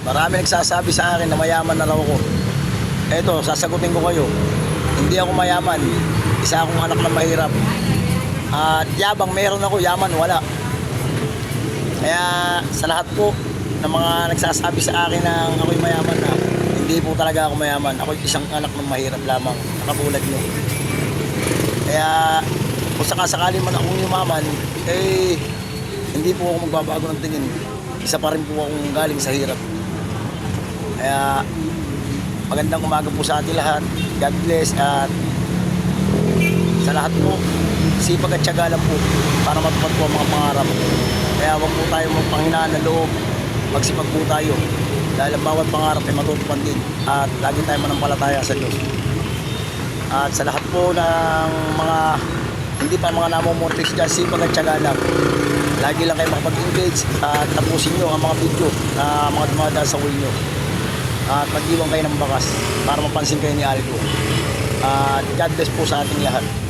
Marami nagsasabi sa akin na mayaman na raw ako. Eto, sasagutin ko kayo. Hindi ako mayaman. Isa akong anak na mahirap. At yabang meron ako, yaman wala. Kaya sa lahat po ng mga nagsasabi sa akin na ako'y mayaman na, hindi po talaga ako mayaman. Ako'y isang anak ng mahirap lamang, nakatulad nyo. Kaya kung sakasakali man akong yumaman, eh hindi po ako magbabago ng tingin. Isa pa rin po akong galing sa hirap. Kaya magandang umaga po sa ating lahat. God bless. At sa lahat po, sipag at tiyaga lang po para matupad po ang mga pangarap. Kaya wag po tayo magpanghinaan ng loob. Magsipag po tayo. Dahil ang bawat pangarap ay matutupad din. At lagi tayo manampalataya sa Diyos. At sa lahat po ng mga hindi pa mga namumurtis dyan, sipag at tiyaga lang. Lagi lang kayo makapag-engage at tapusin nyo ang mga video na mga dumadaan sa wheel nyo. At mag-iwan kayo ng bakas para mapansin kayo ni Aldo. At God bless po sa ating lahat.